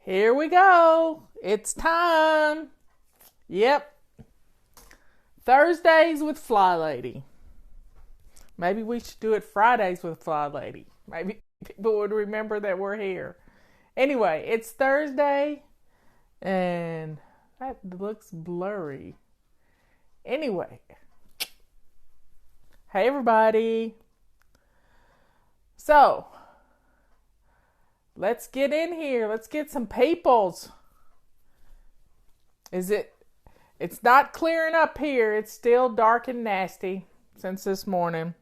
Here we go. It's time. Yep. Thursdays with Fly Lady. Maybe we should do it Fridays with Fly Lady. Maybe people would remember that we're here. Anyway, it's Thursday and that looks blurry. Anyway. Hey everybody. So, let's get in here. Let's get some peoples. It's not clearing up here. It's still dark and nasty since this morning.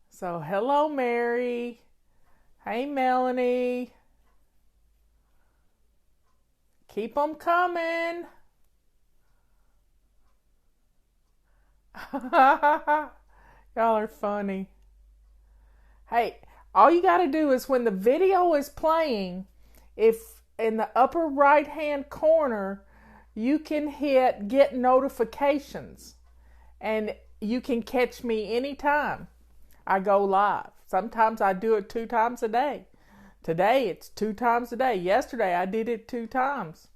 So, hello Mary. Hey Melanie. Keep them coming. Y'all are funny. Hey, all you got to do is when the video is playing, if in the upper right hand corner, you can hit get notifications and you can catch me anytime I go live. Sometimes I do it 2 times a day. Today it's 2 times a day. Yesterday I did it 2 times.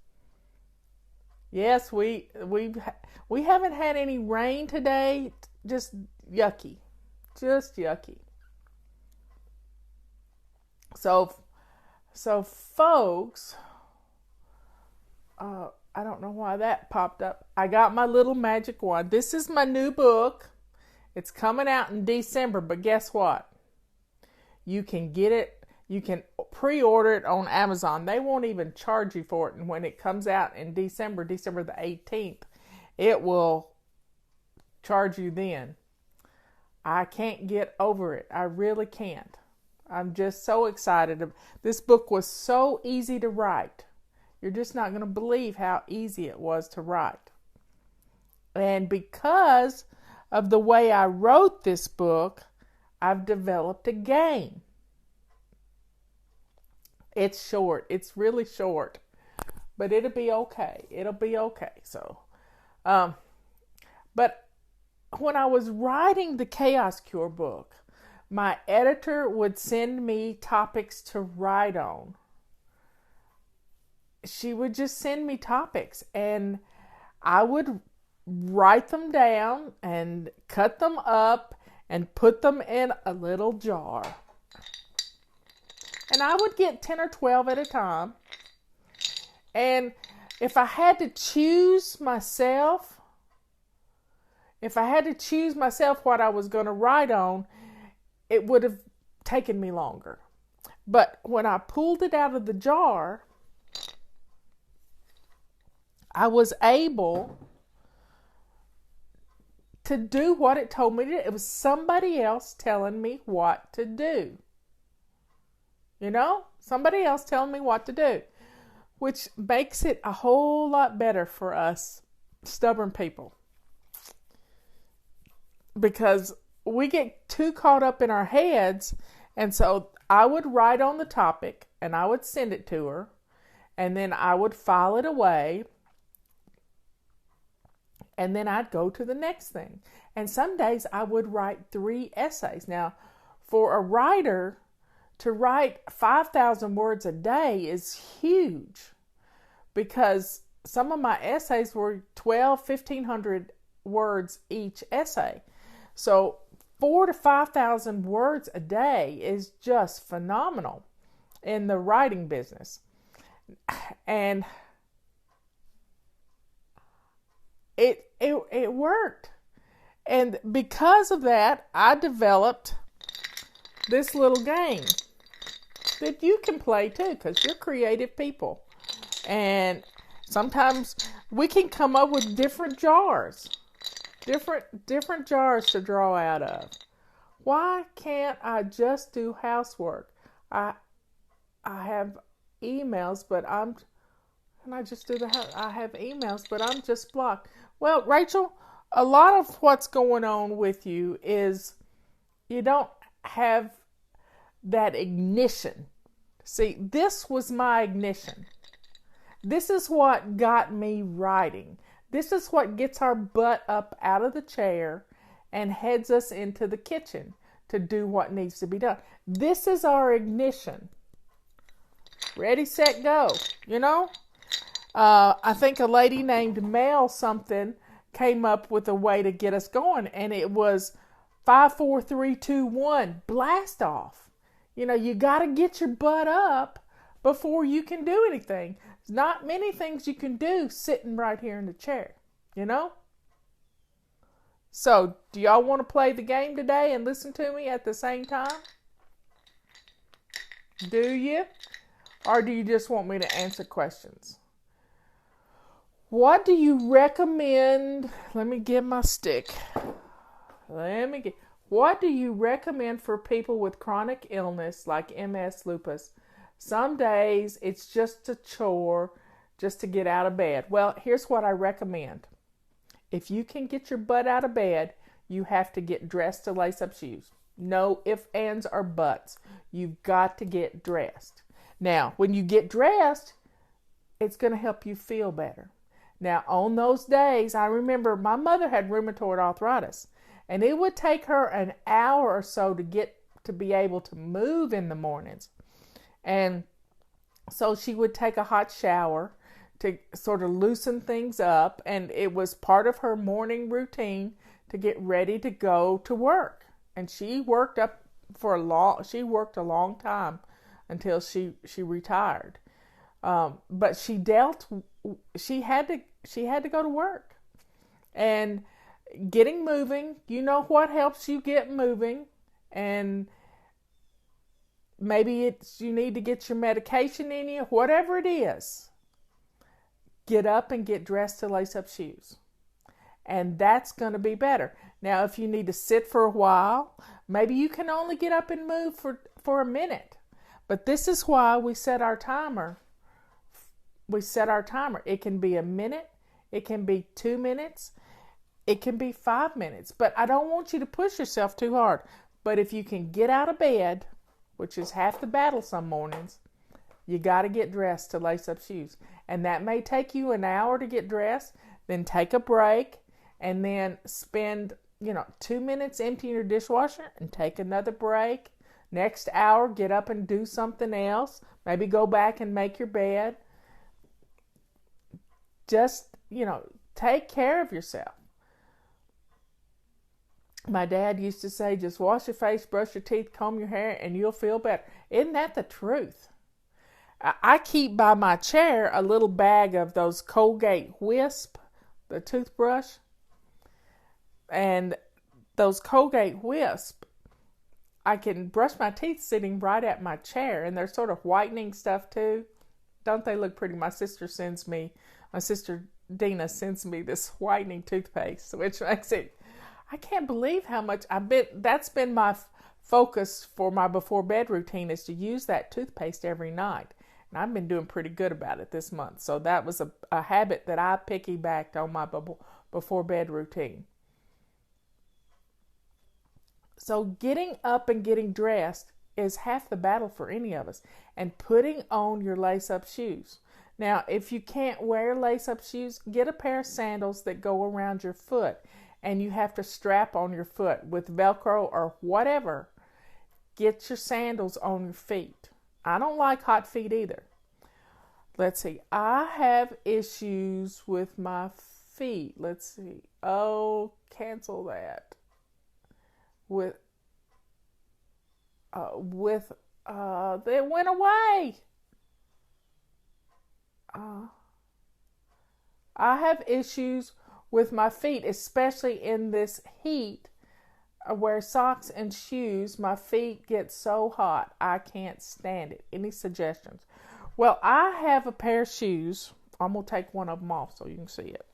Yes, we haven't had any rain today. Just yucky. Just yucky. So folks, I don't know why that popped up. I got my little magic wand. This is my new book. It's coming out in December, but guess what? You can get it. You can pre-order it on Amazon. They won't even charge you for it. And when it comes out in December the 18th, it will charge you then. I can't get over it. I really can't. I'm just so excited. This book was so easy to write. You're just not going to believe how easy it was to write. And because of the way I wrote this book, I've developed a game. It's short. It's really short. But it'll be okay. It'll be okay. So, but when I was writing the Chaos Cure book, my editor would send me topics to write on. She would just send me topics and I would write them down and cut them up and put them in a little jar. And I would get 10 or 12 at a time. And if I had to choose myself what I was going to write on, it would have taken me longer. But when I pulled it out of the jar, I was able to do what it told me to do. It was somebody else telling me what to do. You know? Somebody else telling me what to do. Which makes it a whole lot better for us stubborn people. Because we get too caught up in our heads, and so I would write on the topic and I would send it to her, and then I would file it away, and then I'd go to the next thing. And some days I would write 3 essays. Now, for a writer to write 5,000 words a day is huge, because some of my essays were 1,500 words each essay. So 4,000 to 5,000 words a day is just phenomenal in the writing business. And it worked. And because of that, I developed this little game that you can play too, because you're creative people. And sometimes we can come up with different jars. Different jars to draw out of. Why can't I just do housework? I have emails, but I have emails, but I'm just blocked. Well, Rachel, a lot of what's going on with you is you don't have that ignition. See, this was my ignition. This is what got me writing. This is what gets our butt up out of the chair and heads us into the kitchen to do what needs to be done. This is our ignition. Ready, set, go. You know? I think a lady named Mel something came up with a way to get us going, and it was 5, 4, 3, 2, 1, blast off. You know, you got to get your butt up before you can do anything. There's not many things you can do sitting right here in the chair, you know? So, do y'all want to play the game today and listen to me at the same time? Do you? Or do you just want me to answer questions? What do you recommend? Let me get my stick. What do you recommend for people with chronic illness like MS, lupus? Some days it's just a chore just to get out of bed. Well, here's what I recommend. If you can get your butt out of bed, you have to get dressed to lace up shoes. No ifs, ands, or buts. You've got to get dressed. Now, when you get dressed, it's going to help you feel better. Now, on those days, I remember my mother had rheumatoid arthritis, and it would take her an hour or so to be able to move in the mornings. And so she would take a hot shower to sort of loosen things up, and it was part of her morning routine to get ready to go to work. And she worked a long time until she retired. But she had to go to work. And getting moving, you know what helps you get moving, and maybe you need to get your medication in you, whatever it is. Get up and get dressed to lace up shoes. And that's going to be better. Now, if you need to sit for a while, maybe you can only get up and move for a minute. But this is why we set our timer. It can be a minute. It can be 2 minutes. It can be 5 minutes. But I don't want you to push yourself too hard. But if you can get out of bed, which is half the battle some mornings, you got to get dressed to lace up shoes. And that may take you an hour to get dressed, then take a break, and then spend, 2 minutes emptying your dishwasher and take another break. Next hour, get up and do something else. Maybe go back and make your bed. Just, take care of yourself. My dad used to say, just wash your face, brush your teeth, comb your hair, and you'll feel better. Isn't that the truth? I keep by my chair a little bag of those Colgate Wisp, the toothbrush. And those Colgate Wisp, I can brush my teeth sitting right at my chair, and they're sort of whitening stuff too. Don't they look pretty? My sister Dina sends me this whitening toothpaste, which makes it, I can't believe how much that's been my focus for my before bed routine, is to use that toothpaste every night. And I've been doing pretty good about it this month. So that was a habit that I piggybacked on my before bed routine. So getting up and getting dressed is half the battle for any of us. And putting on your lace-up shoes. Now, if you can't wear lace-up shoes, get a pair of sandals that go around your foot. And you have to strap on your foot with Velcro or whatever. Get your sandals on your feet. I don't like hot feet either. Let's see. I have issues with my feet. Let's see. Oh, cancel that. They went away. I have issues with my feet, especially in this heat. I wear socks and shoes. My feet get so hot. I can't stand it. Any suggestions? Well, I have a pair of shoes. I'm going to take one of them off so you can see it.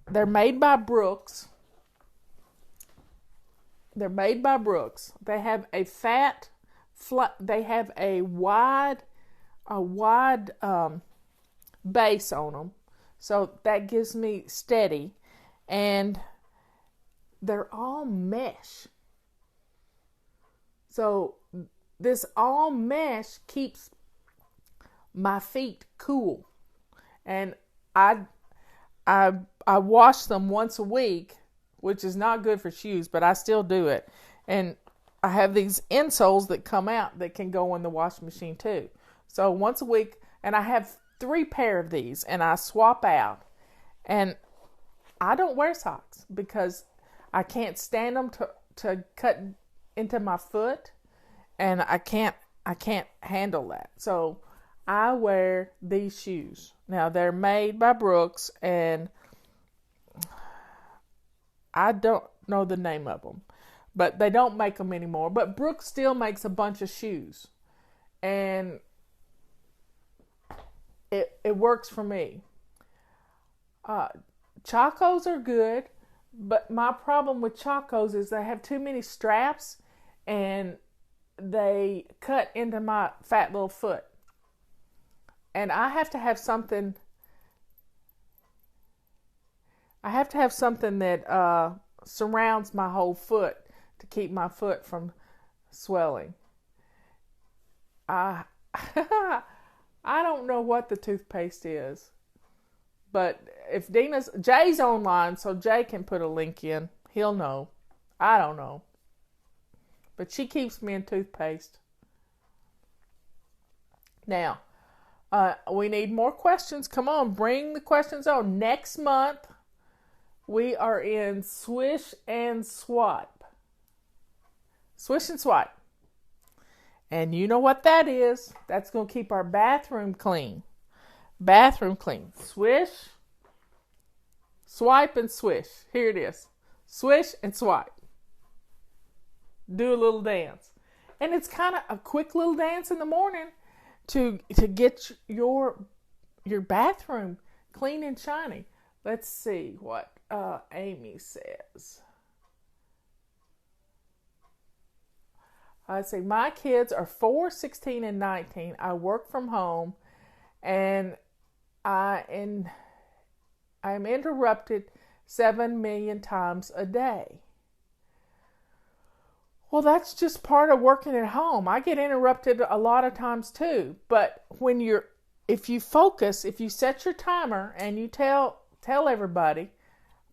They're made by Brooks. They have they have a wide base on them. So that gives me steady. And they're all mesh. So this all mesh keeps my feet cool. And I wash them once a week, which is not good for shoes, but I still do it. And I have these insoles that come out that can go in the washing machine too. So once a week, and I have 3 pair of these, and I swap out. And I don't wear socks because I can't stand them to cut into my foot, and I can't handle that. So I wear these shoes. Now they're made by Brooks, and I don't know the name of them, but they don't make them anymore. But Brooks still makes a bunch of shoes, and it works for me. Chacos are good, but my problem with Chacos is they have too many straps, and they cut into my fat little foot. And I have to have something that surrounds my whole foot to keep my foot from swelling. I don't know what the toothpaste is, but if Jay's online, so Jay can put a link in. He'll know. I don't know. But she keeps me in toothpaste. Now, we need more questions. Come on, bring the questions on. Next month, we are in Swish and Swipe. Swish and Swipe. And you know what that is. That's going to keep our bathroom clean. Bathroom clean. Swish, swipe, and swish. Here it is. Swish and swipe. Do a little dance. And it's kind of a quick little dance in the morning to get your bathroom clean and shiny. Let's see what Amy says. Let's see. My kids are 4, 16, and 19. I work from home, and I'm interrupted 7 million times a day. Well, that's just part of working at home. I get interrupted a lot of times too. But if you focus, if you set your timer and you tell everybody,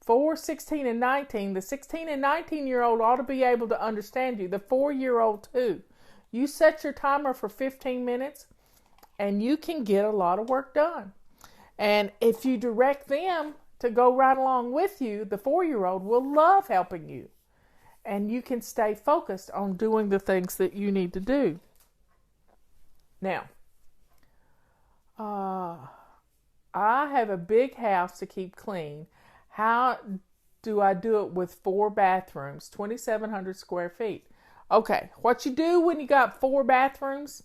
4, 16, and 19, the 16 and 19-year-old ought to be able to understand you. The 4-year-old too. You set your timer for 15 minutes and you can get a lot of work done. And if you direct them to go right along with you, the 4-year-old will love helping you. And you can stay focused on doing the things that you need to do. Now, I have a big house to keep clean. How do I do it with 4 bathrooms, 2,700 square feet? Okay, what you do when you got 4 bathrooms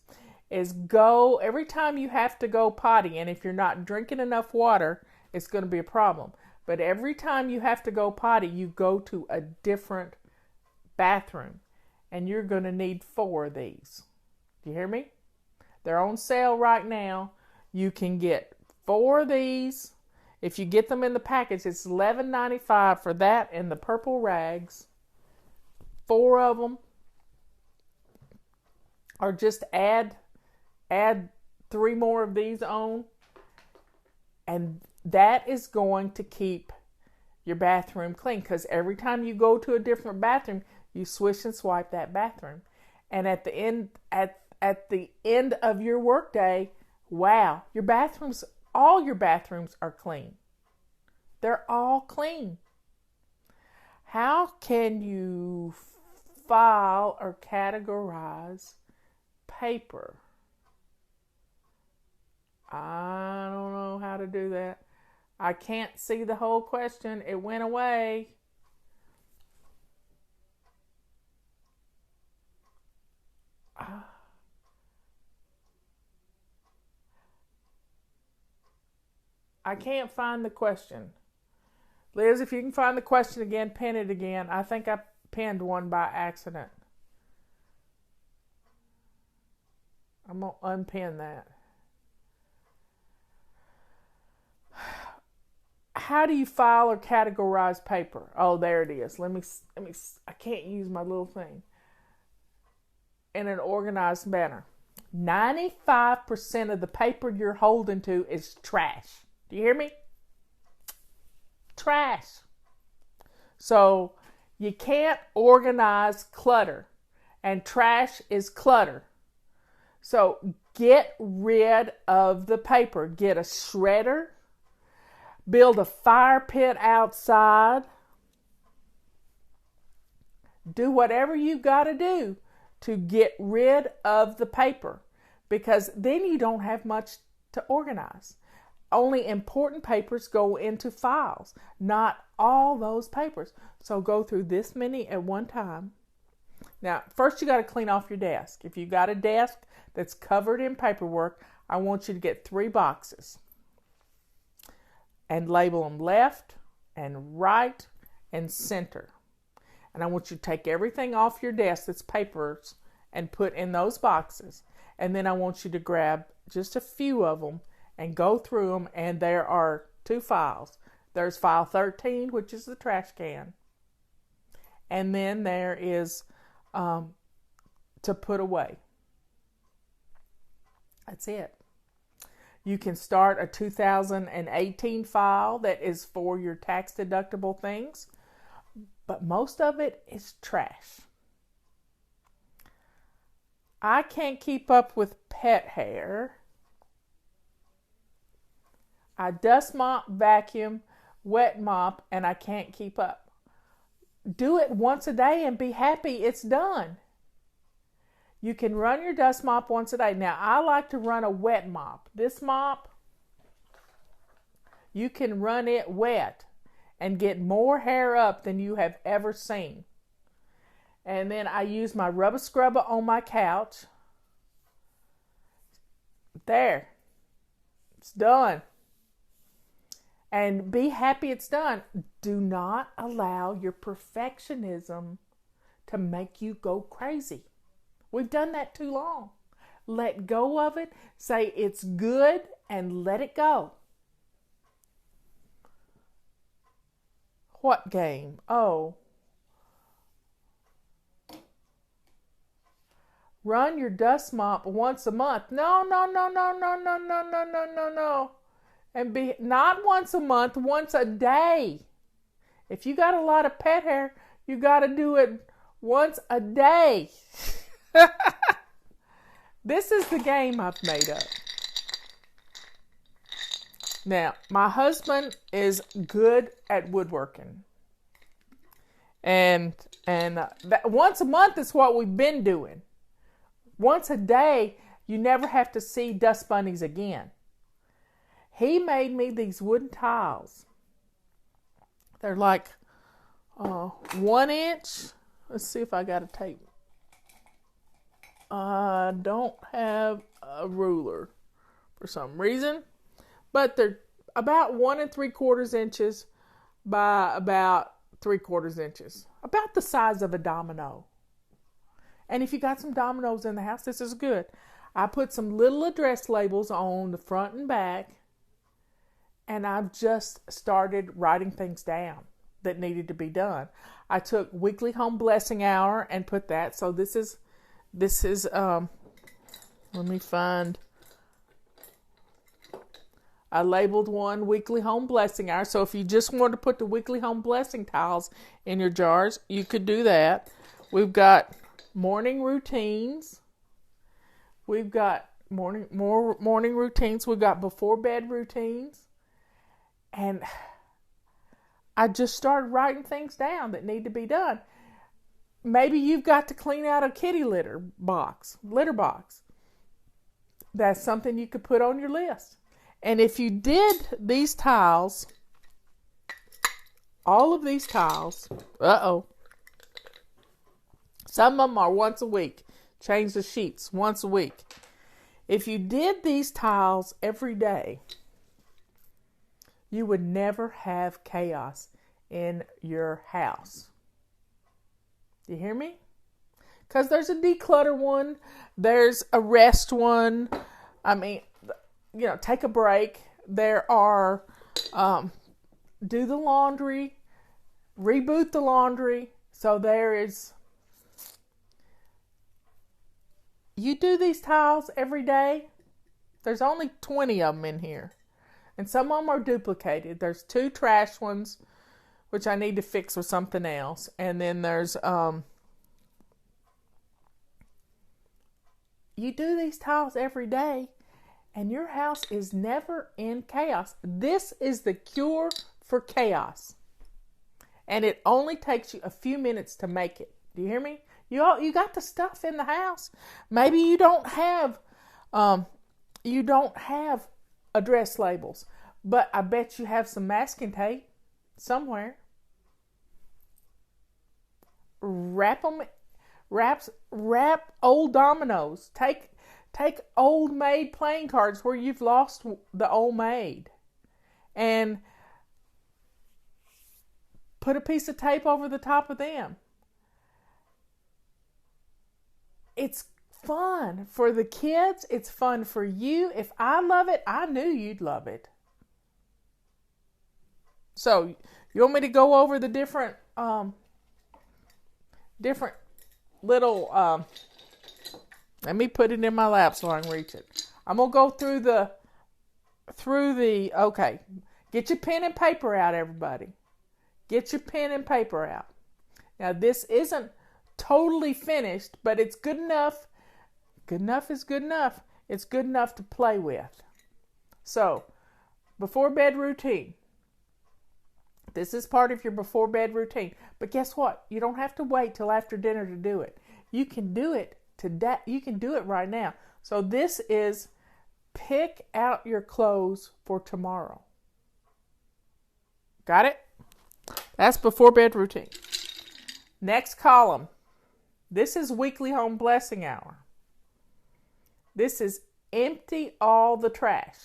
is go, every time you have to go potty, and if you're not drinking enough water, it's going to be a problem. But every time you have to go potty, you go to a different bathroom, and you're going to need 4 of these. Do you hear me? They're on sale right now. You can get 4 of these. If you get them in the package, it's $11.95 for that and the purple rags. 4 of them. Or just add 3 more of these on. And that is going to keep your bathroom clean, because every time you go to a different bathroom, you swish and swipe that bathroom. And at the end of your workday, wow, all your bathrooms are clean. They're all clean. How can you file or categorize paper? I don't know how to do that. I can't see the whole question. It went away. I can't find the question. Liz, if you can find the question again, pin it again. I think I pinned one by accident. I'm going to unpin that. How do you file or categorize paper? Oh, there it is. Let me. I can't use my little thing. In an organized manner. 95% of the paper you're holding to is trash. Do you hear me? Trash. So You can't organize clutter, and trash is clutter. So get rid of the paper. Get a shredder. Build a fire pit outside. Do whatever you got to do to get rid of the paper, because then you don't have much to organize. Only important papers go into files, not all those papers. So go through this many at one time. Now, first you got to clean off your desk. If you got a desk that's covered in paperwork, I want you to get 3 boxes and label them left and right and center. And I want you to take everything off your desk that's papers and put in those boxes. And then I want you to grab just a few of them and go through them. And there are 2 files. There's file 13, which is the trash can. And then there is to put away. That's it. You can start a 2018 file that is for your tax deductible things, but most of it is trash. I can't keep up with pet hair. I dust mop, vacuum, wet mop, and I can't keep up. Do it once a day and be happy it's done. You can run your dust mop once a day. Now, I like to run a wet mop. This mop, you can run it wet and get more hair up than you have ever seen. And then I use my rubber scrubber on my couch. There. It's done. And be happy it's done. Do not allow your perfectionism to make you go crazy. We've done that too long. Let go of it. Say it's good and let it go. What game? Oh. Run your dust mop once a month. No. And be not once a month, once a day. If you got a lot of pet hair, you got to do it once a day. This is the game I've made up. Now, my husband is good at woodworking. And that once a month is what we've been doing. Once a day, you never have to see dust bunnies again. He made me these wooden tiles. They're like 1 inch. Let's see if I got a tape. I don't have a ruler for some reason, but they're about 1 3/4 inches by about 3/4 inches, about the size of a domino. And if you got some dominoes in the house, this is good. I put some little address labels on the front and back, and I've just started writing things down that needed to be done. I took weekly home blessing hour and put that. So this is let me find. I labeled one weekly home blessing hour. So if you just want to put the weekly home blessing tiles in your jars, you could do that. We've got morning routines. We've got morning routines. We've got before bed routines. And I just started writing things down that need to be done. Maybe you've got to clean out a kitty litter box. That's something you could put on your list. And if you did these tiles, all of these tiles, some of them are once a week. Change the sheets once a week. If you did these tiles every day, you would never have chaos in your house. You hear me? Because there's a declutter one. There's a rest one. I mean, take a break. There are do the laundry, reboot the laundry. So there is, you do these tiles every day. There's only 20 of them in here. And some of them are duplicated. There's 2 trash ones, which I need to fix with something else. And then there's, you do these tiles every day and your house is never in chaos. This is the cure for chaos. And it only takes you a few minutes to make it. Do you hear me? You got the stuff in the house. Maybe you don't have address labels, but I bet you have some masking tape somewhere. Wrap old dominoes. Take old made playing cards where you've lost the old made, and put a piece of tape over the top of them. It's fun for the kids. It's fun for you. If I love it, I knew you'd love it. So, you want me to go over the different little, let me put it in my lap so I can reach it. I'm going to go through the, okay, get your pen and paper out, everybody. Get your pen and paper out. Now, this isn't totally finished, but it's good enough. Good enough is good enough. It's good enough to play with. So, before bed routine. This is part of your before bed routine. But guess what? You don't have to wait till after dinner to do it. You can do it today. You can do it right now. So this is pick out your clothes for tomorrow. Got it? That's before bed routine. Next column. This is weekly home blessing hour. This is empty all the trash.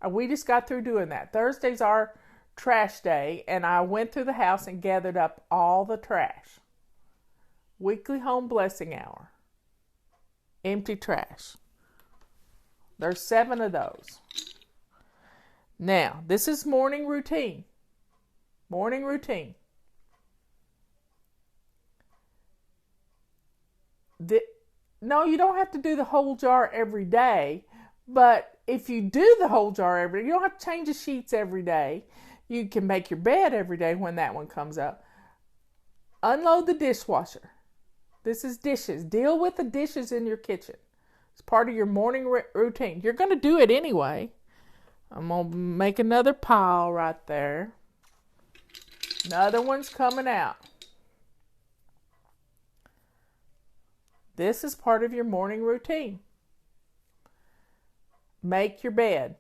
We just got through doing that. Thursday's our trash day, and I went through the house and gathered up all the trash. Weekly home blessing hour. Empty trash. There's 7 of those. Now, this is morning routine. Morning routine. No, you don't have to do the whole jar every day, but if you do the whole jar every day, you don't have to change the sheets every day. You can make your bed every day when that one comes up. Unload the dishwasher. This is dishes. Deal with the dishes in your kitchen. It's part of your morning routine. You're going to do it anyway. I'm going to make another pile right there. Another one's coming out. This is part of your morning routine. Make your bed.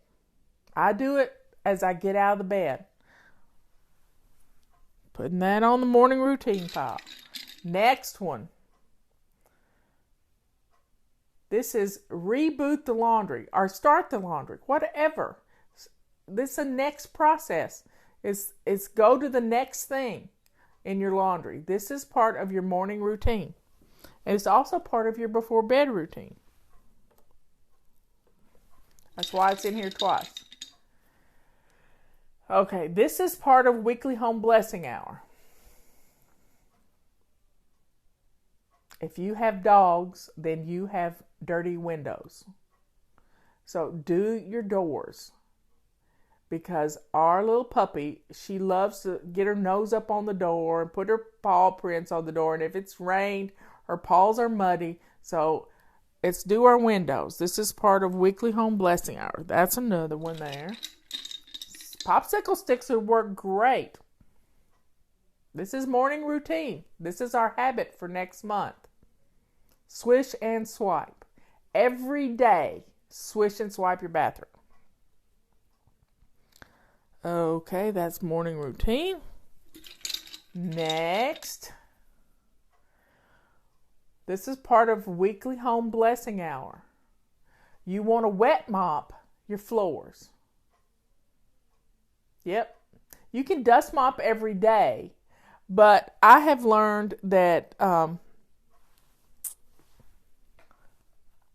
I do it as I get out of the bed. Putting that on the morning routine pile. Next one. This is reboot the laundry or start the laundry, whatever. This is the next process. It's go to the next thing in your laundry. This is part of your morning routine. And it's also part of your before bed routine. That's why it's in here twice. Okay, this is part of weekly home blessing hour. If you have dogs, then you have dirty windows. So do your doors. Because our little puppy, she loves to get her nose up on the door and put her paw prints on the door. And if it's rained, her paws are muddy. So let's do our windows. This is part of weekly home blessing hour. That's another one there. Popsicle sticks would work great. This is morning routine. This is our habit for next month. Swish and swipe. Every day, swish and swipe your bathroom. Okay, that's morning routine. Next. This is part of weekly home blessing hour. You want to wet mop your floors. Yep. You can dust mop every day, but I have learned that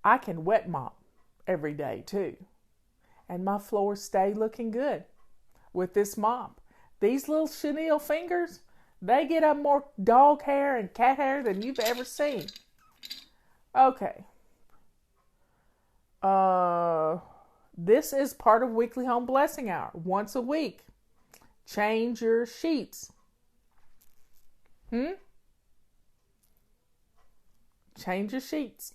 I can wet mop every day too. And my floors stay looking good with this mop. These little chenille fingers, they get up more dog hair and cat hair than you've ever seen. Okay. This is part of weekly home blessing hour. Once a week. change your sheets. Change your sheets.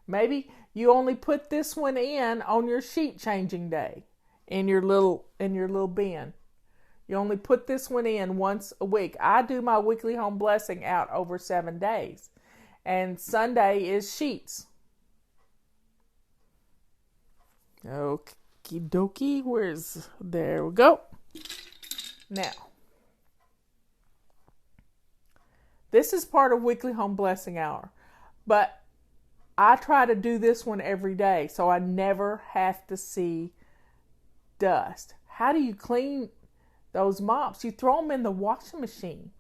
Maybe you only put this one in on your sheet changing day in your little bin. You only put this one in once a week. I do my weekly home blessing out over 7 days. And Sunday is sheets. Okie dokie. There we go. Now, this is part of weekly home blessing hour. But I try to do this one every day so I never have to see dust. How do you clean those mops? You throw them in the washing machine.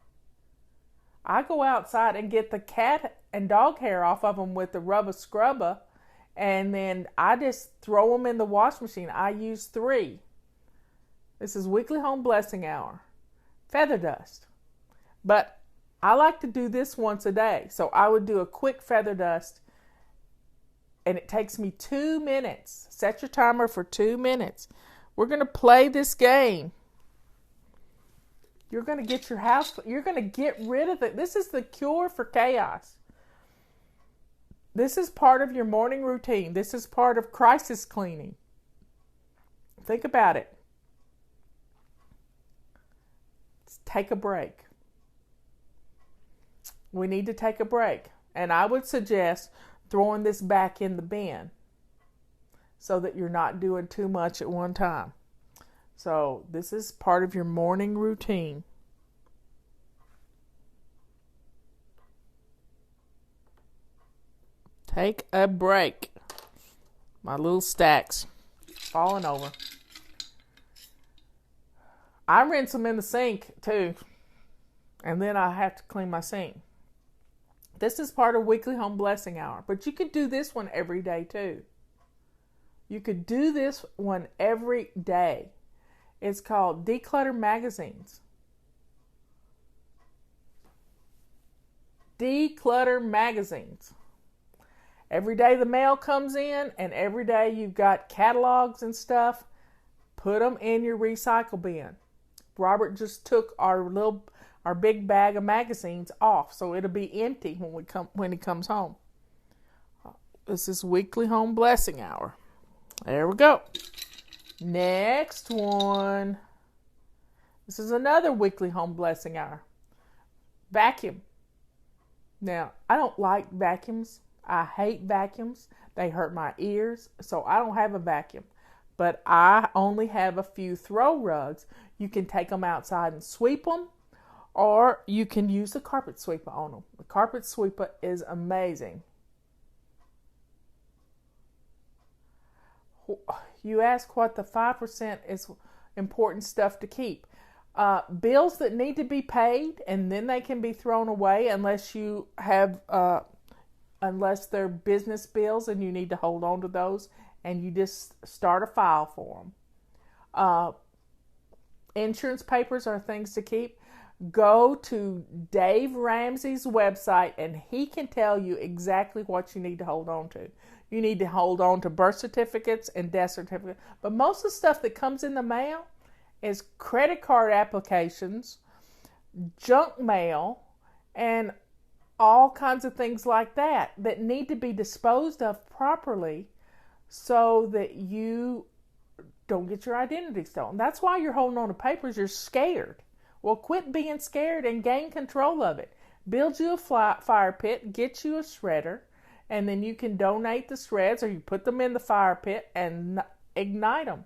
I go outside and get the cat and dog hair off of them with the rubber scrubber, and then I just throw them in the washing machine. I use 3. This is weekly home blessing hour. Feather dust. But I like to do this once a day. So I would do a quick feather dust, and it takes me 2 minutes. Set your timer for 2 minutes. We're going to play this game. You're going to get your house, you're going to get rid of it. This is the cure for chaos. This is part of your morning routine. This is part of crisis cleaning. Think about it. Take a break. We need to take a break. And I would suggest throwing this back in the bin so that you're not doing too much at one time. So this is part of your morning routine. Take a break. My little stacks falling over. I rinse them in the sink too. And then I have to clean my sink. This is part of weekly home blessing hour. But you could do this one every day too. You could do this one every day. It's called Declutter Magazines. Declutter Magazines. Every day the mail comes in, and every day you've got catalogs and stuff. Put them in your recycle bin. Robert just took our big bag of magazines off, so it'll be empty when he comes home. This is weekly home blessing hour. There we go. Next one. This is another weekly home blessing hour. Vacuum. Now, I don't like vacuums. I hate vacuums. They hurt my ears, so I don't have a vacuum. But I only have a few throw rugs. You can take them outside and sweep them, or you can use the carpet sweeper on them. The carpet sweeper is amazing. You ask what the 5% is important stuff to keep. Bills that need to be paid, and then they can be thrown away unless they're business bills and you need to hold on to those, and you just start a file for them. Insurance papers are things to keep. Go to Dave Ramsey's website and he can tell you exactly what you need to hold on to. You need to hold on to birth certificates and death certificates. But most of the stuff that comes in the mail is credit card applications, junk mail, and all kinds of things like that need to be disposed of properly so that you don't get your identity stolen. That's why you're holding on to papers. You're scared. Well, quit being scared and gain control of it. Build you a fire pit, get you a shredder, and then you can donate the shreds or you put them in the fire pit and ignite them.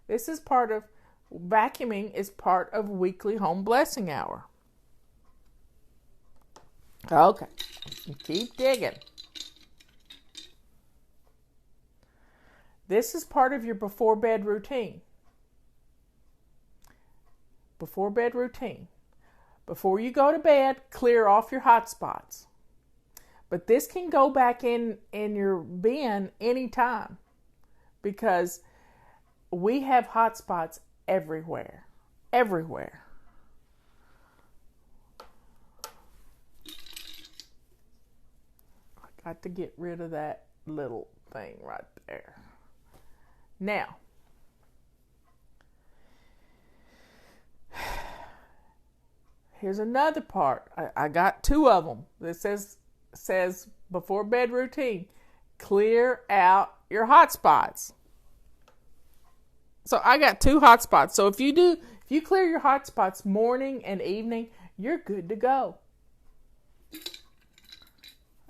This is part of, vacuuming is part of weekly home blessing hour. Okay, keep digging. This is part of your before bed routine. Before bed routine. Before you go to bed, clear off your hot spots. But this can go back in your bin anytime because we have hot spots everywhere. Everywhere. I got to get rid of that little thing right there. Now, Here's another part. I got two of them. This says before bed routine. Clear out your hot spots. So I got two hot spots. So if you clear your hot spots morning and evening, you're good to go.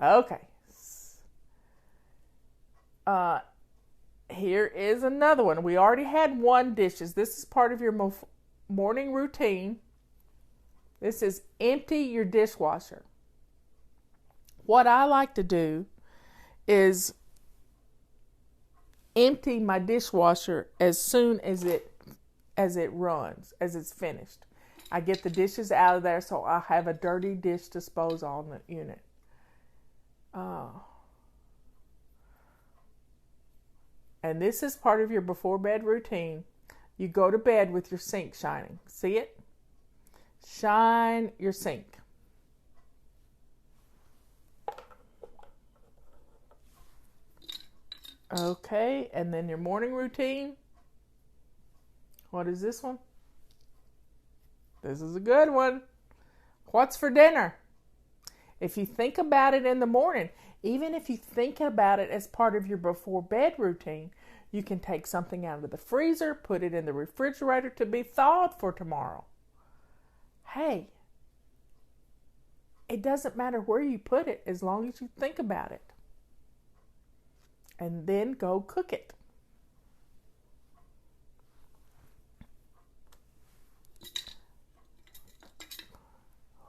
Okay. Here is another one. We already had one dishes. This is part of your morning routine. This is empty your dishwasher. What I like to do is empty my dishwasher as soon as it runs, as it's finished. I get the dishes out of there so I have a dirty dish disposal on the unit. And this is part of your before bed routine. You go to bed with your sink shining. See it? Shine your sink. Okay, and then your morning routine. What is this one? This is a good one. What's for dinner? If you think about it in the morning, even if you think about it as part of your before bed routine, you can take something out of the freezer, put it in the refrigerator to be thawed for tomorrow. Hey, it doesn't matter where you put it as long as you think about it. And then go cook it.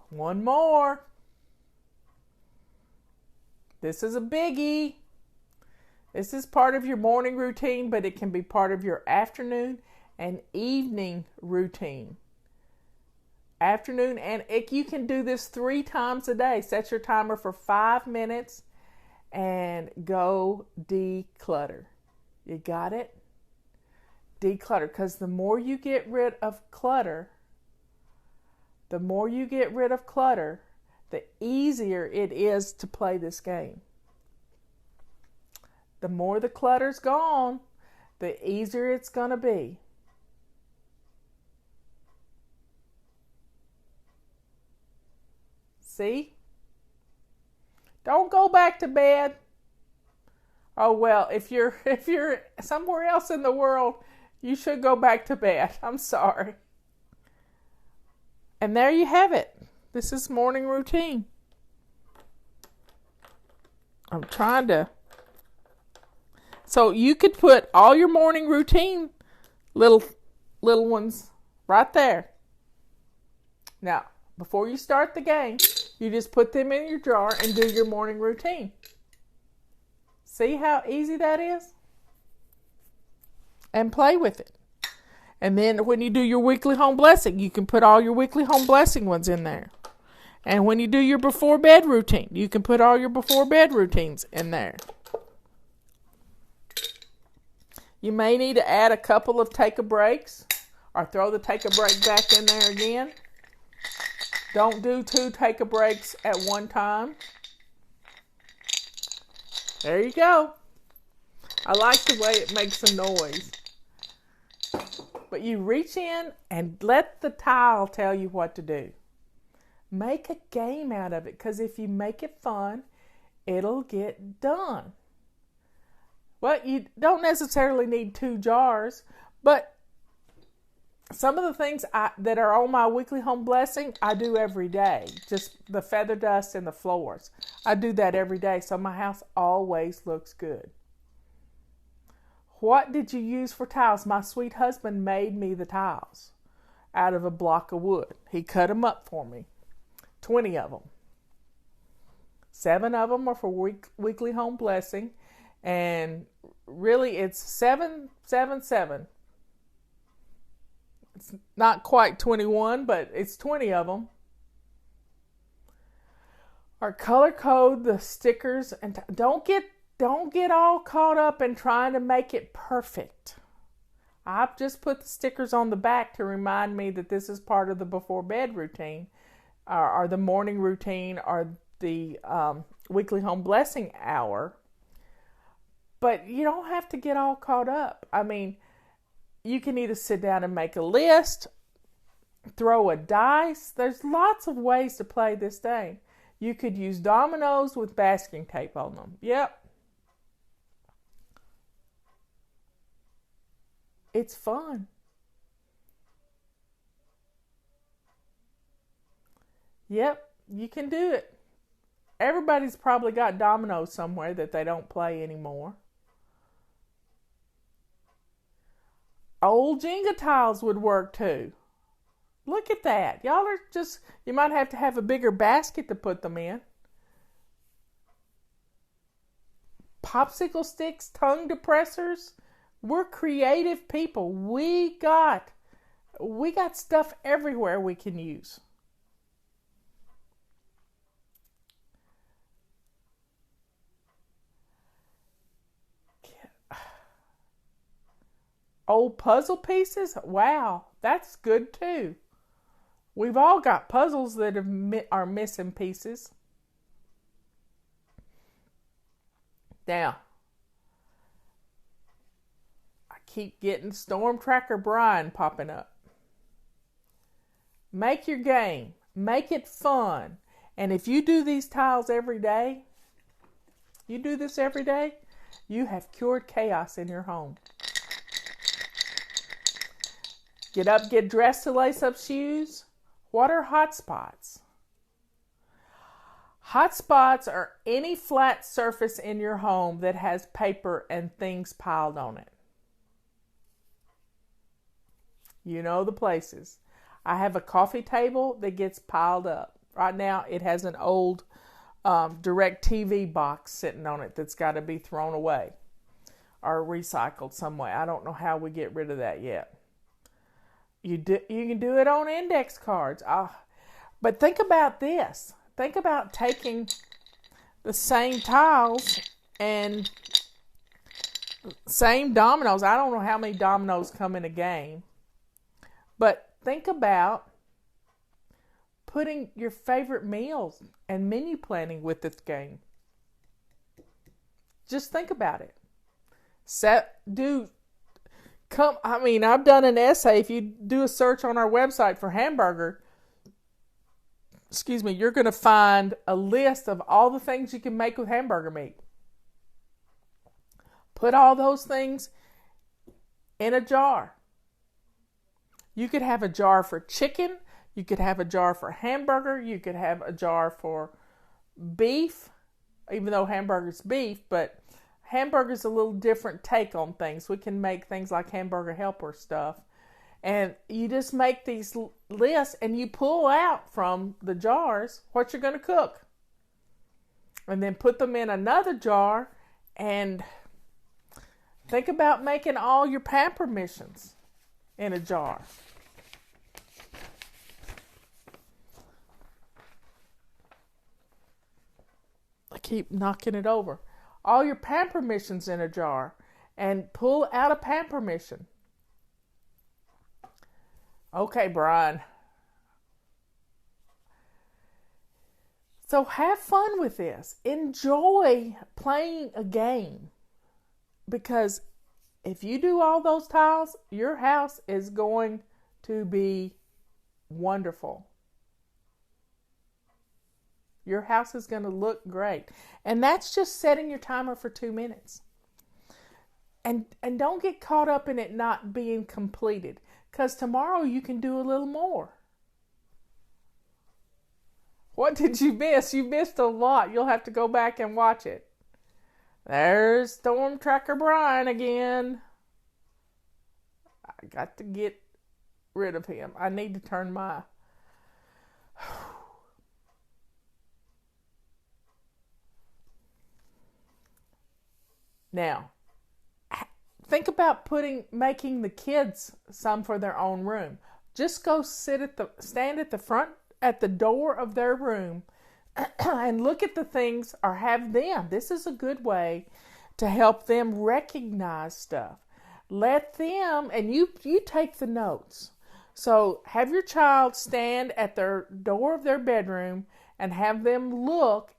One more. This is a biggie. This is part of your morning routine, but it can be part of your afternoon and evening routine. Afternoon, and you can do this 3 times a day. Set your timer for 5 minutes and go declutter. You got it? Declutter, because the more you get rid of clutter, the easier it is to play this game. The more the clutter's gone, the easier it's going to be. See? Don't go back to bed. Oh well, if you're somewhere else in the world, you should go back to bed. I'm sorry. And there you have it. This is morning routine. I'm trying to. So you could put all your morning routine little ones right there. Now, before you start the game, you just put them in your jar and do your morning routine. See how easy that is? And play with it. And then when you do your weekly home blessing, you can put all your weekly home blessing ones in there. And when you do your before bed routine, you can put all your before bed routines in there. You may need to add a couple of take a breaks or throw the take a break back in there again. Don't do 2 take a breaks at one time. There you go. I like the way it makes a noise. But you reach in and let the tile tell you what to do. Make a game out of it, because if you make it fun, it'll get done. Well, you don't necessarily need 2 jars, but some of the things that are on my weekly home blessing, I do every day. Just the feather dust and the floors. I do that every day, so my house always looks good. What did you use for tiles? My sweet husband made me the tiles out of a block of wood. He cut them up for me. 20 of them. 7 of them are for weekly home blessing. And really it's 7, 7, 7. It's not quite 21, but it's 20 of them. Or color code the stickers, and don't get all caught up in trying to make it perfect. I've just put the stickers on the back to remind me that this is part of the before bed routine, or the morning routine, or the weekly home blessing hour. But you don't have to get all caught up. I mean, you can either sit down and make a list, throw a dice. There's lots of ways to play this game. You could use dominoes with masking tape on them. Yep. It's fun. Yep, you can do it. Everybody's probably got dominoes somewhere that they don't play anymore. Old Jenga tiles would work too. Look at that. Y'all are just, you might have to have a bigger basket to put them in. Popsicle sticks, tongue depressors. We're creative people. We got stuff everywhere we can use. Old puzzle pieces? Wow, that's good too. We've all got puzzles that are missing pieces. Now, I keep getting Storm Tracker Brian popping up. Make your game. Make it fun. And if you do these tiles every day, you have cured chaos in your home. Get up, get dressed to lace up shoes. What are hot spots? Hot spots are any flat surface in your home that has paper and things piled on it. You know the places. I have a coffee table that gets piled up. Right now it has an old DirecTV box sitting on it that's got to be thrown away or recycled some way. I don't know how we get rid of that yet. You can do it on index cards. But think about this. Think about taking the same tiles and same dominoes. I don't know how many dominoes come in a game. But think about putting your favorite meals and menu planning with this game. Just think about it. I've done an essay. If you do a search on our website for hamburger, you're going to find a list of all the things you can make with hamburger meat. Put all those things in a jar. You could have a jar for chicken. You could have a jar for hamburger. You could have a jar for beef, even though hamburger's beef, but hamburger's a little different take on things. We can make things like hamburger helper stuff. And you just make these lists and you pull out from the jars what you're going to cook. And then put them in another jar and think about making all your pamper missions in a jar. I keep knocking it over. All your pamper missions in a jar and pull out a pamper mission. Okay, Brian. So have fun with this. Enjoy playing a game. Because if you do all those tiles, your house is going to be wonderful. Your house is going to look great. And that's just setting your timer for 2 minutes. And don't get caught up in it not being completed. Because tomorrow you can do a little more. What did you miss? You missed a lot. You'll have to go back and watch it. There's Storm Tracker Brian again. I got to get rid of him. I need to turn my... Now, think about making the kids some for their own room. Just go stand at the front, at the door of their room and look at the things or have them. This is a good way to help them recognize stuff. Let them, and you take the notes. So have your child stand at their door of their bedroom and have them look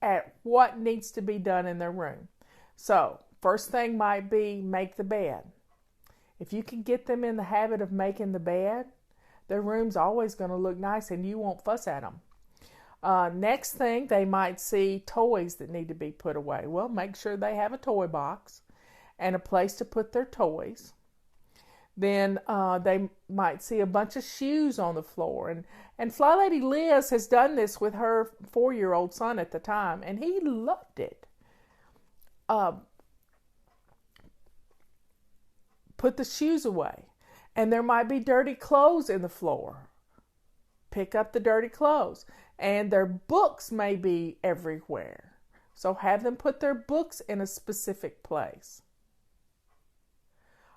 at what needs to be done in their room. So, first thing might be make the bed. If you can get them in the habit of making the bed, their room's always going to look nice and you won't fuss at them. Next thing, they might see toys that need to be put away. Well, make sure they have a toy box and a place to put their toys. Then they might see a bunch of shoes on the floor. And Fly Lady Liz has done this with her 4-year-old son at the time, and he loved it. Put the shoes away. And there might be dirty clothes in the floor. Pick up the dirty clothes. And their books may be everywhere. So have them put their books in a specific place.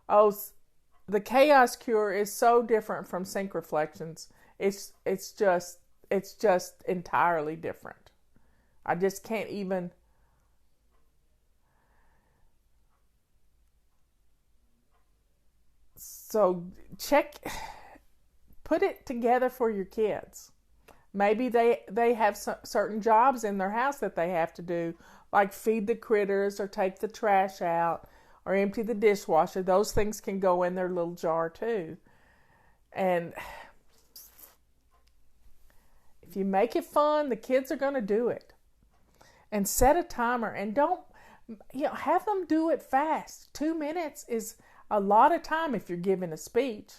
Oh, the Chaos Cure is so different from Sync Reflections. It's just entirely different. I just can't even. So put it together for your kids. Maybe they have certain jobs in their house that they have to do, like feed the critters or take the trash out or empty the dishwasher. Those things can go in their little jar too. And if you make it fun, the kids are going to do it. And set a timer and don't, have them do it fast. 2 minutes is a lot of time if you're giving a speech.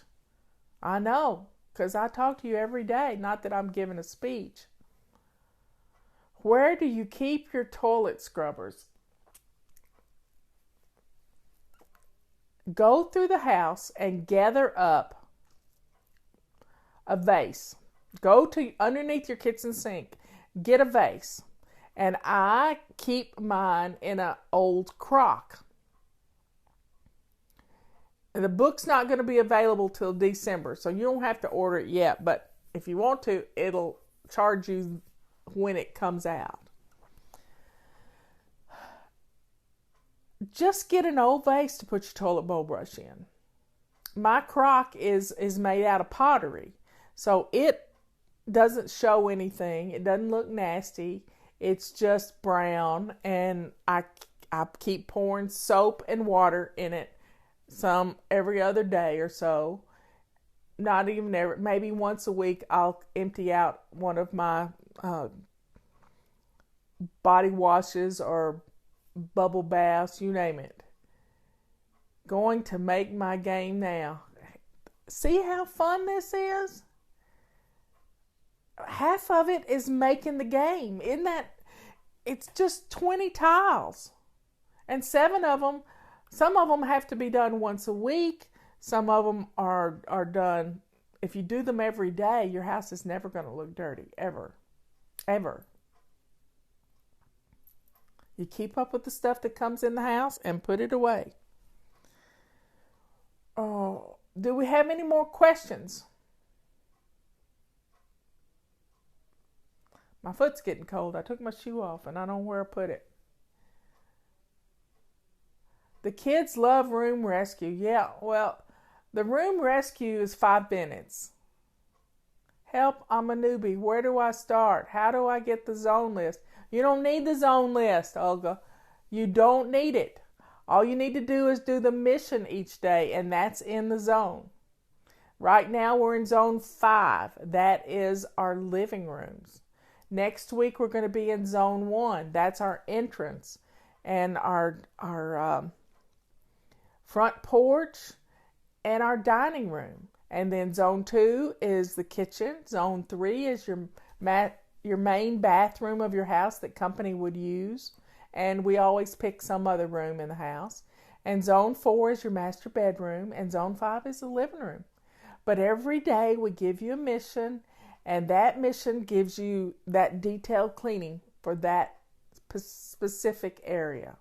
I know, because I talk to you every day, not that I'm giving a speech. Where do you keep your toilet scrubbers? Go through the house and gather up a vase. Go to underneath your kitchen sink. Get a vase. And I keep mine in an old crock. The book's not going to be available till December, so you don't have to order it yet. But if you want to, it'll charge you when it comes out. Just get an old vase to put your toilet bowl brush in. My crock is made out of pottery, so it doesn't show anything. It doesn't look nasty. It's just brown, and I keep pouring soap and water in it. Some every other day or so. Not even every, maybe once a week I'll empty out one of my body washes or bubble baths, you name it. Going to make my game now. See how fun this is? Half of it is making the game. Isn't that? It's just 20 tiles. And 7 of them, some of them have to be done once a week. Some of them are done. If you do them every day, your house is never going to look dirty, ever. Ever. You keep up with the stuff that comes in the house and put it away. Oh, do we have any more questions? My foot's getting cold. I took my shoe off and I don't know where I put it. The kids love room rescue. Yeah, well, the room rescue is 5 minutes. Help, I'm a newbie. Where do I start? How do I get the zone list? You don't need the zone list, Olga. You don't need it. All you need to do is do the mission each day, and that's in the zone. Right now we're in zone 5. That is our living rooms. Next week we're going to be in zone 1. That's our entrance and our front porch and our dining room. And then zone 2 is the kitchen. Zone 3 is your main bathroom of your house that company would use. And we always pick some other room in the house. And zone 4 is your master bedroom. And zone 5 is the living room. But every day we give you a mission. And that mission gives you that detailed cleaning for that specific area.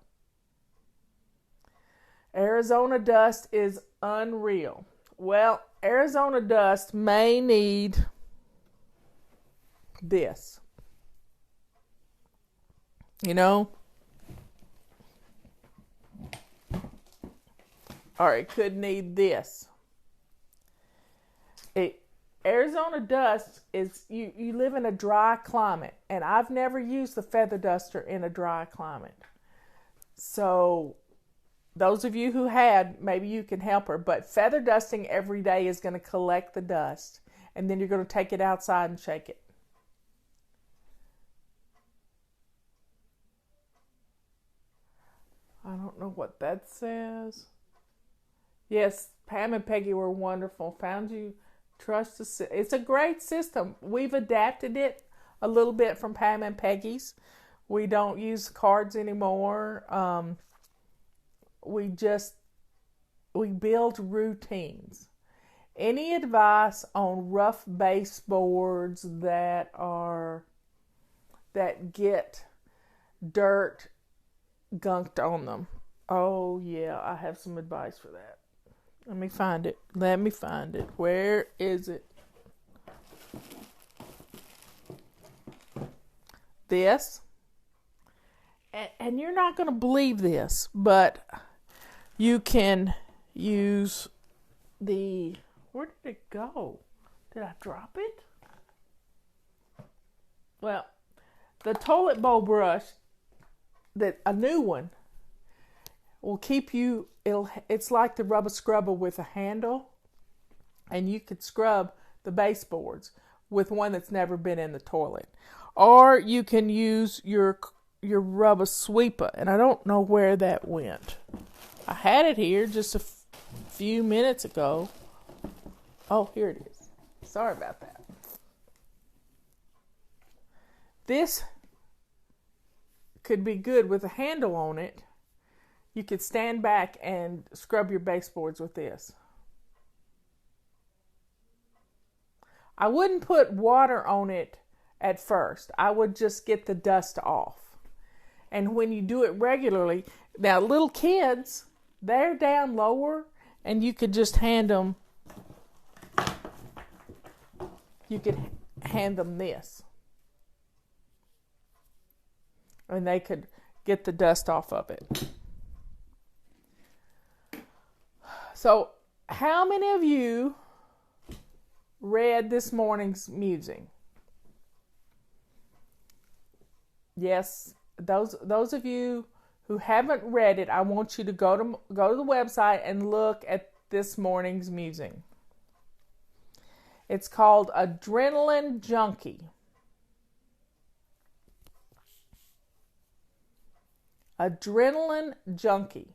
Arizona dust is unreal. Well, Arizona dust may need this. Or it could need this. Arizona dust is, you live in a dry climate. And I've never used the feather duster in a dry climate. So those of you who had, maybe you can help her. But feather dusting every day is going to collect the dust. and then you're going to take it outside and shake it. I don't know what that says. Yes, Pam and Peggy were wonderful. Found you, trust the. It's a great system. We've adapted it a little bit from Pam and Peggy's. We don't use cards anymore. We build routines. Any advice on rough baseboards that get dirt gunked on them? Oh yeah, I have some advice for that. Let me find it. Where is it? This. And you're not going to believe this, but you can use the... Where did it go? Did I drop it? Well, the toilet bowl brush, a new one, will keep you... It's like the rubber scrubber with a handle, and you could scrub the baseboards with one that's never been in the toilet. Or you can use your rubber sweeper, and I don't know where that went. I had it here just a few minutes ago. Oh, here it is. Sorry about that. This could be good with a handle on it. You could stand back and scrub your baseboards with this. I wouldn't put water on it at first. I would just get the dust off. And when you do it regularly, now little kids, they're down lower, and you could just hand them this. And they could get the dust off of it. So, how many of you read this morning's musing? Yes, those of you who haven't read it, I want you to go to the website and look at this morning's musing. It's called Adrenaline Junkie. Adrenaline Junkie.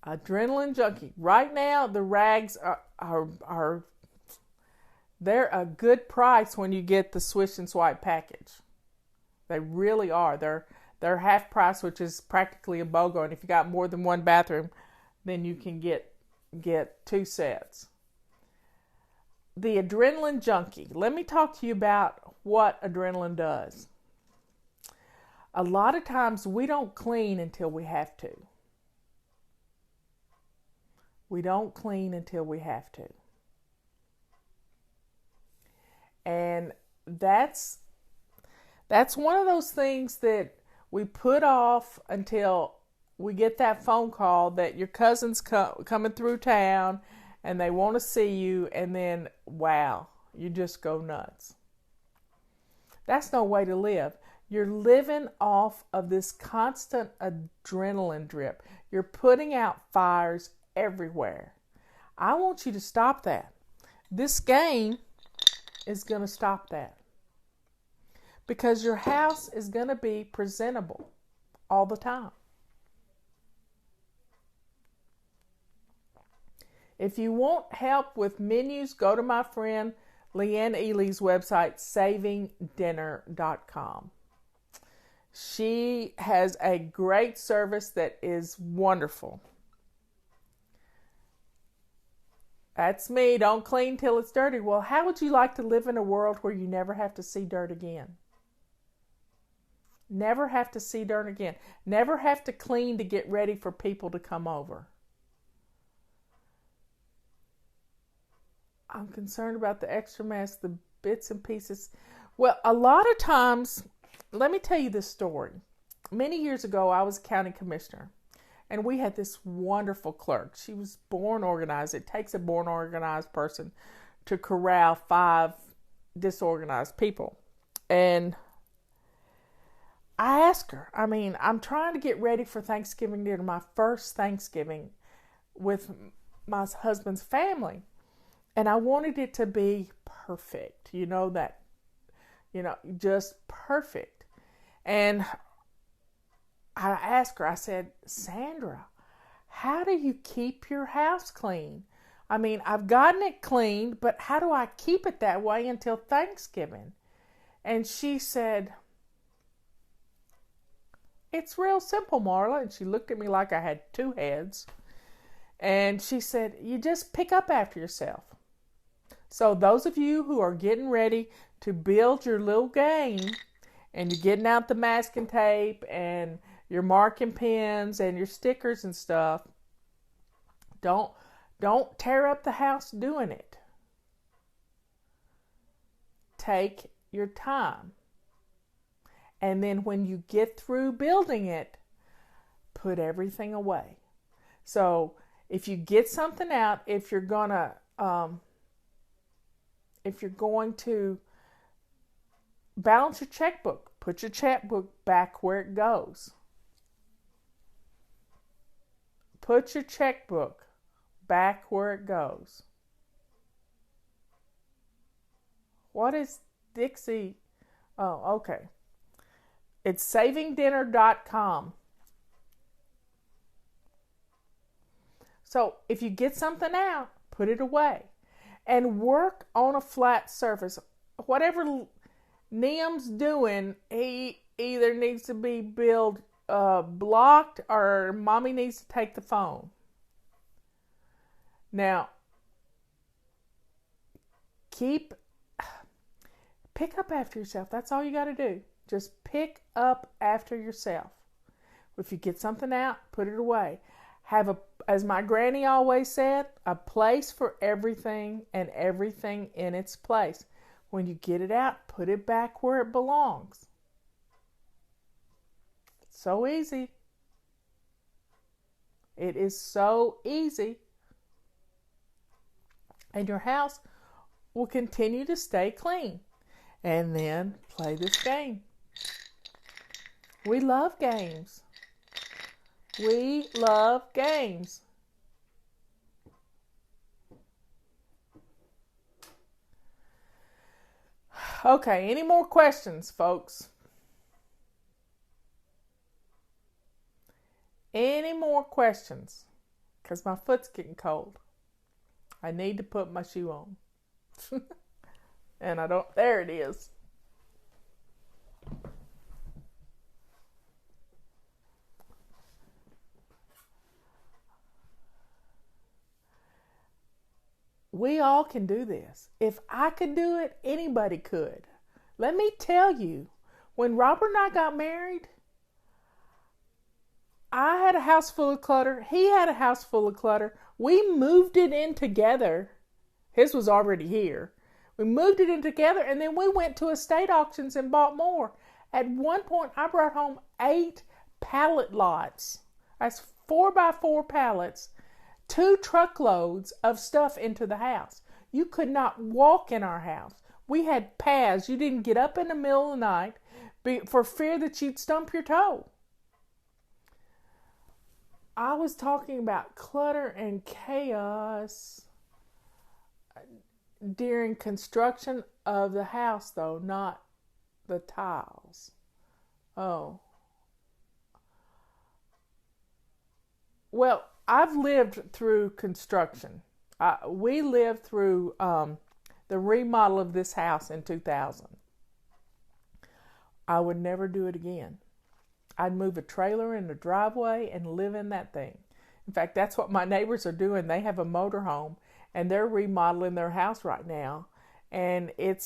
Adrenaline Junkie. Right now, the rags are they're a good price when you get the Swish and Swipe package. They really are. They're half price, which is practically a BOGO. And if you got more than one bathroom, then you can get 2 sets. The Adrenaline Junkie. Let me talk to you about what adrenaline does. A lot of times we don't clean until we have to. We don't clean until we have to. And that's one of those things that we put off until we get that phone call that your cousin's coming through town and they want to see you, and then, wow, you just go nuts. That's no way to live. You're living off of this constant adrenaline drip. You're putting out fires everywhere. I want you to stop that. This game is going to stop that. Because your house is going to be presentable all the time. If you want help with menus, go to my friend Leanne Ely's website, savingdinner.com. She has a great service that is wonderful. That's me. Don't clean till it's dirty. Well, how would you like to live in a world where you never have to see dirt again? Never have to see dirt again. Never have to clean to get ready for people to come over. I'm concerned about the extra mess, the bits and pieces. Well, a lot of times, let me tell you this story. Many years ago, I was county commissioner, and we had this wonderful clerk. She was born organized. It takes a born organized person to corral 5 disorganized people. And I asked her, I'm trying to get ready for Thanksgiving dinner, my first Thanksgiving with my husband's family. And I wanted it to be perfect, just perfect. And I asked her, I said, Sandra, how do you keep your house clean? I've gotten it cleaned, but how do I keep it that way until Thanksgiving? And she said, it's real simple, Marla. And she looked at me like I had two heads. And she said, you just pick up after yourself. So those of you who are getting ready to build your little game, and you're getting out the masking tape and your marking pens and your stickers and stuff, don't tear up the house doing it. Take your time. And then when you get through building it, put everything away. So if you get something out, if you're going to balance your checkbook, put your checkbook back where it goes. Put your checkbook back where it goes. What is Dixie? Oh, okay. It's savingdinner.com. So if you get something out, put it away. And work on a flat surface. Whatever Liam's doing, he either needs to be blocked or mommy needs to take the phone. Now, pick up after yourself. That's all you got to do. Just pick up after yourself. If you get something out, put it away. As my granny always said, a place for everything and everything in its place. When you get it out, put it back where it belongs. So easy. It is so easy. And your house will continue to stay clean. And then play this game. We love games. We love games. Okay, any more questions, folks? Any more questions? Because my foot's getting cold. I need to put my shoe on. And I don't, there it is. We all can do this. If I could do it, anybody could. Let me tell you, when Robert and I got married, I had a house full of clutter. He had a house full of clutter. We moved it in together. His was already here. We moved it in together, and then we went to estate auctions and bought more. At one point, I brought home 8 pallet lots. That's 4x4 pallets. 2 truckloads of stuff into the house. You could not walk in our house. We had paths. You didn't get up in the middle of the night for fear that you'd stump your toe. I was talking about clutter and chaos during construction of the house, though, not the tiles. Oh. Well, I've lived through construction. We lived through the remodel of this house in 2000. I would never do it again. I'd move a trailer in the driveway and live in that thing. In fact, that's what my neighbors are doing. They have a motorhome, and they're remodeling their house right now. And they're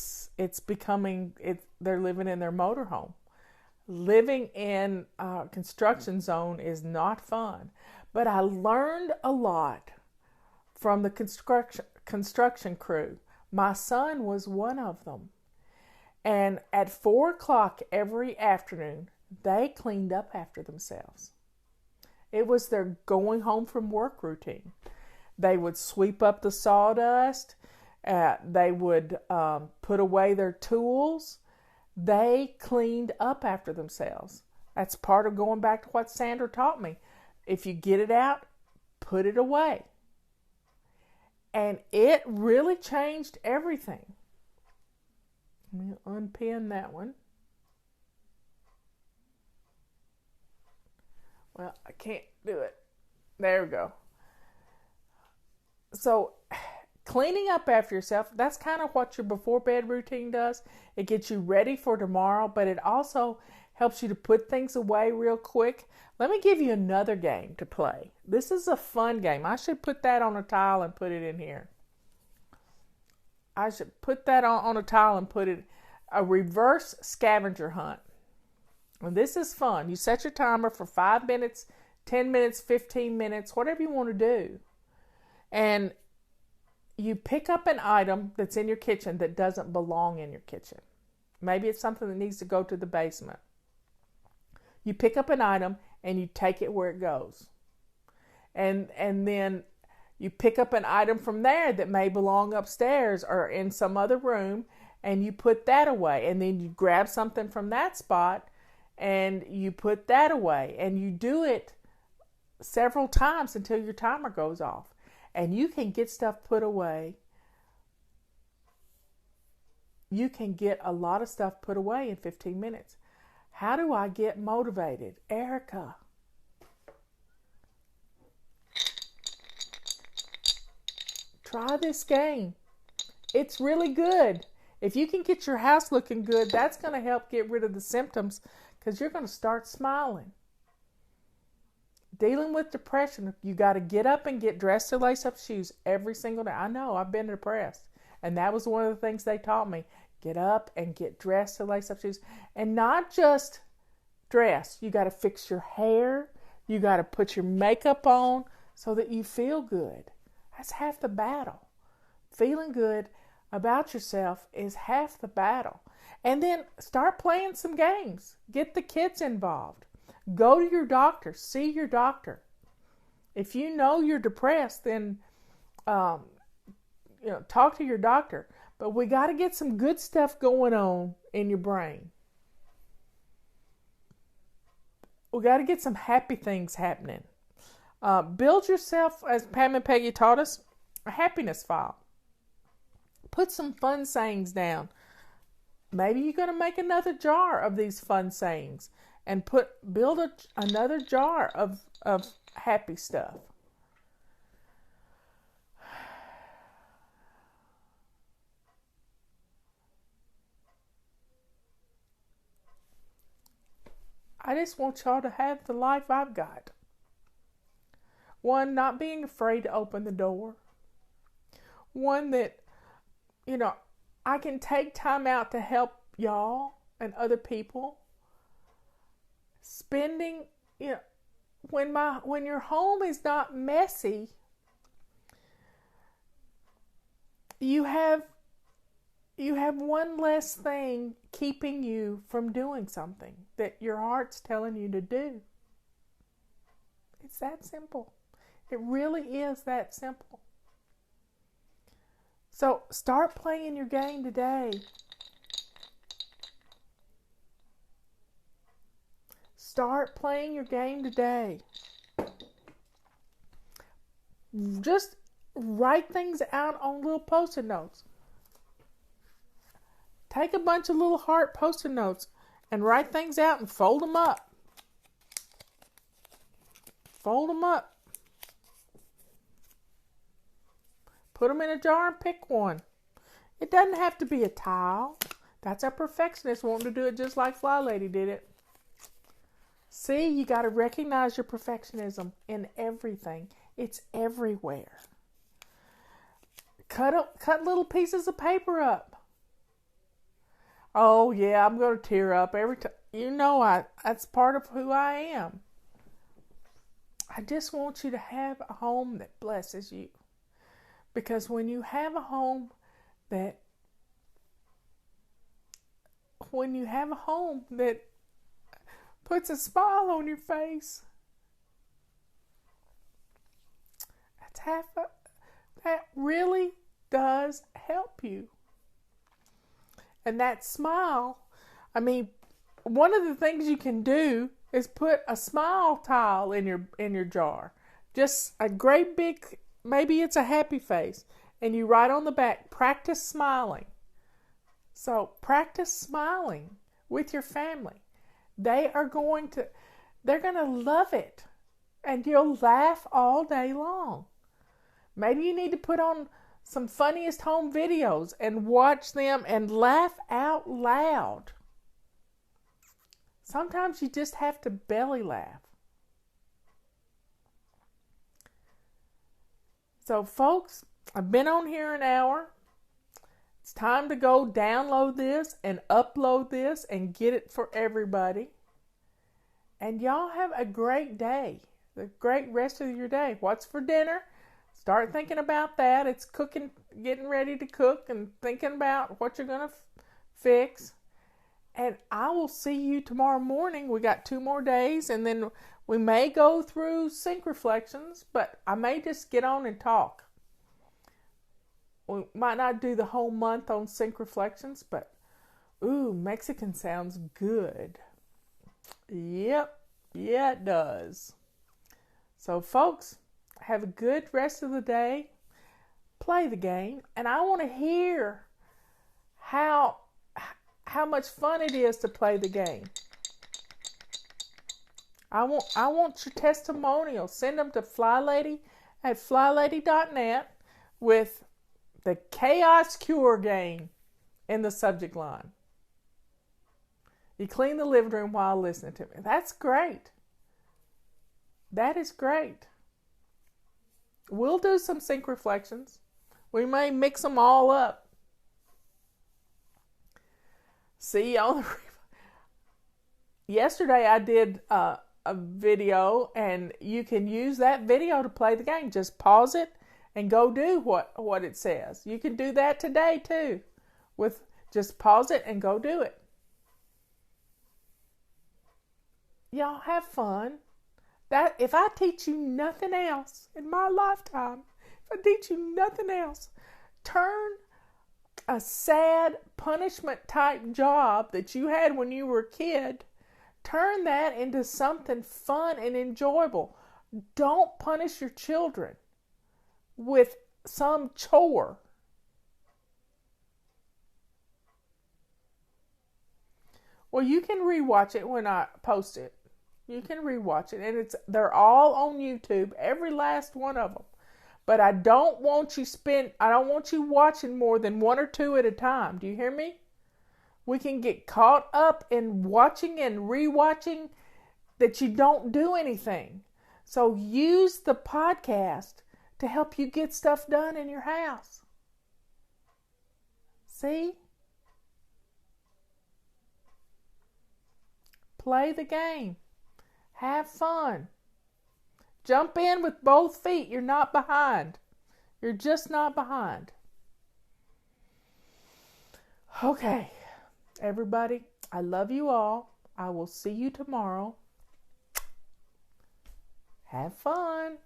living in their motorhome. Living in a construction zone is not fun. But I learned a lot from the construction crew. My son was one of them. And at 4 o'clock every afternoon, they cleaned up after themselves. It was their going home from work routine. They would sweep up the sawdust. They would put away their tools. They cleaned up after themselves. That's part of going back to what Sandra taught me. If you get it out, put it away. And it really changed everything. Let me unpin that one. Well, I can't do it. There we go. So, cleaning up after yourself, that's kind of what your before bed routine does. It gets you ready for tomorrow, but it also helps you to put things away real quick. Let me give you another game to play. This is a fun game. I should put that on a tile and put it in here. I should put that on a tile and put it, a reverse scavenger hunt. And this is fun. You set your timer for 5 minutes, 10 minutes, 15 minutes, whatever you want to do. And you pick up an item that's in your kitchen that doesn't belong in your kitchen. Maybe it's something that needs to go to the basement. You pick up an item and you take it where it goes. And then you pick up an item from there that may belong upstairs or in some other room, and you put that away. And then you grab something from that spot and you put that away. And you do it several times until your timer goes off. And you can get stuff put away. You can get a lot of stuff put away in 15 minutes. How do I get motivated? Erica. Try this game. It's really good. If you can get your house looking good, that's going to help get rid of the symptoms because you're going to start smiling. Dealing with depression, you got to get up and get dressed to lace up shoes every single day. I know, I've been depressed. And that was one of the things they taught me. Get up and get dressed to lace up shoes. And not just dress. You got to fix your hair. You got to put your makeup on so that you feel good. That's half the battle. Feeling good about yourself is half the battle. And then start playing some games. Get the kids involved. Go to your doctor. See your doctor. If you know you're depressed, then talk to your doctor. But we got to get some good stuff going on in your brain. We got to get some happy things happening. Build yourself, as Pam and Peggy taught us, a happiness file. Put some fun sayings down. Maybe you're going to make another jar of these fun sayings and build another jar of happy stuff. I just want y'all to have the life I've got. One, not being afraid to open the door. One that, I can take time out to help y'all and other people. Spending, when your home is not messy, you have one less thing keeping you from doing something that your heart's telling you to do. It's that simple. It really is that simple. So start playing your game today. Start playing your game today. Just write things out on little Post-it notes. Take a bunch of little heart Post-it notes and write things out and fold them up. Fold them up. Put them in a jar and pick one. It doesn't have to be a tile. That's a perfectionist wanting to do it just like Fly Lady did it. See, you got to recognize your perfectionism in everything. It's everywhere. Cut little pieces of paper up. Oh yeah, I'm going to tear up every time. That's part of who I am. I just want you to have a home that blesses you. Because when you have a home that puts a smile on your face, that really does help you. And that smile, I mean, one of the things you can do is put a smile tile in your jar. Just a great big, maybe it's a happy face, and you write on the back, practice smiling. So practice smiling with your family. They're going to love it, and you'll laugh all day long. Maybe you need to put on some funniest home videos and watch them and laugh out loud. Sometimes you just have to belly laugh. So folks, I've been on here an hour. It's time to go download this and upload this and get it for everybody. And y'all have a great day. A great rest of your day. What's for dinner? Start thinking about that. It's cooking, getting ready to cook and thinking about what you're going to fix. And I will see you tomorrow morning. We got 2 more days, and then we may go through sync reflections, but I may just get on and talk. We might not do the whole month on sync reflections, but ooh, Mexican sounds good. Yep, yeah, it does. So, folks, have a good rest of the day. Play the game, and I want to hear how much fun it is to play the game. I want your testimonials. Send them to flylady@flylady.net with the Chaos Cure game in the subject line. You clean the living room while listening to me. That's great. That is great. We'll do some sync reflections. We may mix them all up. See you on the Yesterday I did a video, and you can use that video to play the game. Just pause it and go do what it says. You can do that today too. Just pause it and go do it. Y'all have fun. That if I teach you nothing else in my lifetime, if I teach you nothing else, turn a sad punishment type job that you had when you were a kid, turn that into something fun and enjoyable. Don't punish your children with some chore. Well, you can rewatch it when I post it. You can rewatch it, and they're all on YouTube, every last one of them. But I don't want you watching more than 1 or 2 at a time. Do you hear me? We can get caught up in watching and rewatching that you don't do anything. So use the podcast to help you get stuff done in your house. See? Play the game. Have fun. Jump in with both feet. You're not behind. You're just not behind. Okay, everybody, I love you all. I will see you tomorrow. Have fun.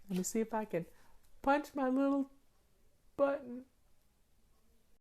Let me see if I can punch my little button.